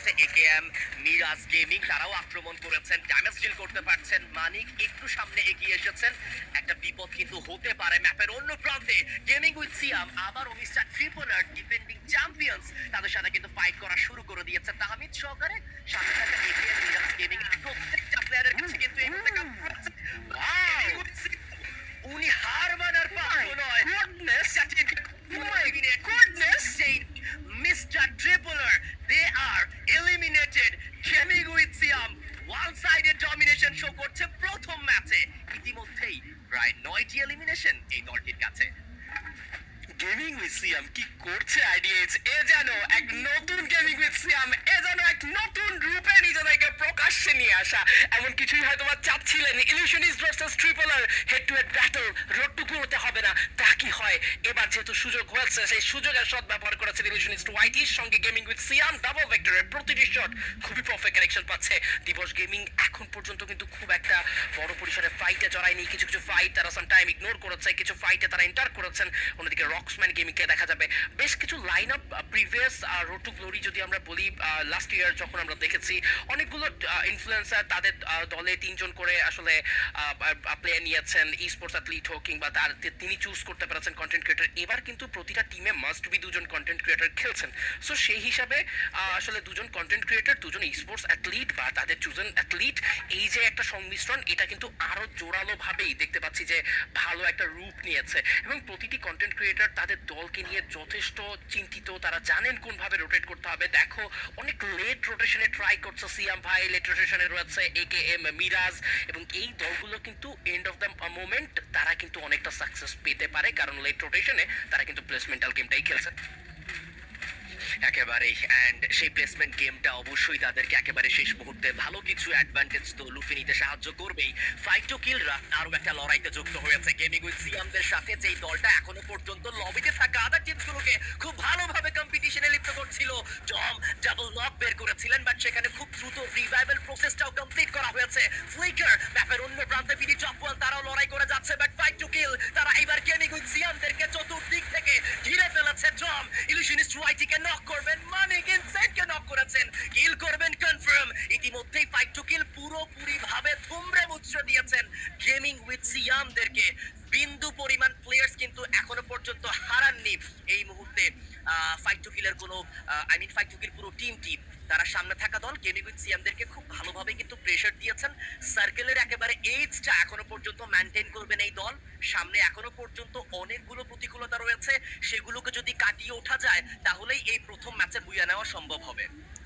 আছে AKM, Miraj gaming, তারাও আক্রমণ করেছেন, ড্যামেজ ডিল করতে পারছেন। মানিক একটু সামনে এগিয়ে এসেছেন। একটা বিপদ কিন্তু হতে পারে ম্যাপের অন্য প্রান্তে। গেমিং উইথ সিয়াম আবারও মিস্টার ট্রিপল আর ডিফেন্ডিং চ্যাম্পিয়ন্স তাদের সাথে কিন্তু ফাইট করা শুরু করে দিয়েছে তাহমিদ সহকারে। সামনে থাকা একেএম, মিরাজ গেমিং প্রত্যেকটা প্লেয়ারের কাছে কিন্তু এই মুহূর্তে কাজ করছে। Wow! উনি হার মানার পাত্র নয়। Goodness! Oh my goodness! Mr. Tripler, they are eliminated. Gaming with Siam one-sided domination show করছে প্রথম ম্যাচে। ইতিমধ্যেই প্রায় 9টি এলিমিনেশন এই দলটির কাছে। গেমিং উইথ সিয়াম কি করছে আইডিএস, এ যেন এক নতুন গেমিং উইথ সিয়াম, এ যেন এক নতুন রূপে নিজেদেরকে প্রকাশ্যে নিয়ে আসা। এমন কিছুই হয়তো বা চাচ্ছিলেন illusionist versus triple R head to head battle, road to গ্লোতে হবে না, তা কি হয়? এবার যেহেতু সুযোগ হয়েছে, সেই সুযোগের সৎ ব্যবহার করেছেন ইলিউশনিস্ট ওয়াইটির সঙ্গে গেমিং উইথ সিয়াম। ডাবল ভেক্টরের প্রতিটি শট খুবই পারফেক্ট কানেকশন পাচ্ছে। দিবস গেমিং এখন পর্যন্ত কিন্তু খুব একটা বড় পরিসরে ফাইটে জড়ায়নি। কিছু কিছু ফাইট তারা সাম টাইম ইগনোর করেছে, কিছু ফাইটে তারা এন্টার করেছেন। অন্যদিকে রক্সম্যান গেমিংকে দেখা যাবে বেশ কিছু line up previous road to Glory যদি আমরা বলি, লাস্ট ইয়ার যখন আমরা দেখেছি অনেকগুলো ইনফ্লুয়েন্সার তাদের দলে 3জন করে আসলে প্লেয়ার নিয়েছেন, ই স্পোর্টস অ্যাথলিট হোক কিংবা তিনি চুজ করতে পেরেছেন কন্টেন্ট ক্রিয়েটর। এবার কিন্তু প্রতিটা টিমে মাস্ট বি 2জন কন্টেন্ট ক্রিয়েটর খেলছেন। সো সেই হিসাবে আসলে 2জন কন্টেন্ট ক্রিয়েটর, 2জন ই স্পোর্টস অ্যাথলিট বা তাদের চুজেন অ্যাথলিট, এই যে একটা সংমিশ্রণ, এটা কিন্তু আরো জোরালো ভাবেই দেখতে পাচ্ছি যে ভালো একটা রূপ নিয়েছে। এবং প্রতিটি কন্টেন্ট ক্রিয়েটর তাদের দলকে নিয়ে যথেষ্ট চিন্তিত, তারা জানেন কোন ভাবে রোটেট করতে হবে। দেখো অনেক লেট রোটেশনে ট্রাই করছে সিয়াম ভাই, লেট রোটেশনে রয়েছে একেএম, মিরাজ, এবং এই দলগুলো কিন্তু এন্ড অফ দ্য মোমেন্ট তারা কিন্তু অনেকটা সাকসেস পেতে পারে, কারণ লেট রোটেশনে তারা কিন্তু প্লেসমেন্টাল গেমটাই খেলছে। একেবারেই, অ্যান্ড সেই প্লেসমেন্ট গেমটা অবশ্যই তাদেরকে একেবারে শেষ মুহূর্তে ভালো কিছু অ্যাডভান্টেজ তো লুফে নিতে সাহায্য করবেই। ফাইট টু কিলরা আরো একটা লড়াইতে যুক্ত হয়েছে গেমিং উইথ সিয়ামদের সাথে, যেই দলটা এখনো পর্যন্ত লবিতে থাকা আদার টিমগুলোকে খুব ভালোভাবে কম্পিটিশনে লিপ্ত করছিল। জম ডাবল নক বের করেছিলেন, বাট সেখানে খুব দ্রুত রিভাইভাল প্রসেসটাও কমপ্লিট করা হয়েছে। ফ্লিকার ম্যাপের অন্য প্রান্তে বিডি টপ ওয়ান তারাও লড়াই করে যাচ্ছে, বাট ফাইট টু কিল তারা এবার গেমিং উইথ সিয়ামদেরকে চতুর্দিক থেকে ঘিরে ফেলেছে। জম ইলিউশনিস্ট ওয়াইটিকে নক করবেন, মানিক ইনসাইডকে নক করেছেন, কিল করবেন কনফার্ম। ইতিমধ্যেই ফাইট টু কিল পুরোপুরি ভাবে থুমড়ে মুচড়ে দিয়েছেন গেমিং উইথ সিয়ামদেরকে। বিন্দু পরিমাণ প্লেয়ার্স কিন্তু এখনো পর্যন্ত হারাননি এই মুহূর্তে। ফাইট টু কিলের কোনো ফাইট টু কিল পুরো টিম তারা সামনে থাকা দল গেমিং উইথ সিয়ামদেরকে খুব ভালোভাবে কিন্তু প্রেসার দিয়েছেন। সার্কেলের একেবারে এইজটা এখনো পর্যন্ত মেনটেন করবেন এই দল। সামনে এখনো পর্যন্ত অনেকগুলো প্রতিকূলতা রয়েছে, সেগুলোকে যদি কাটিয়ে ওঠা যায় তাহলেই এই প্রথম ম্যাচে বুইয়া নেওয়া সম্ভব হবে।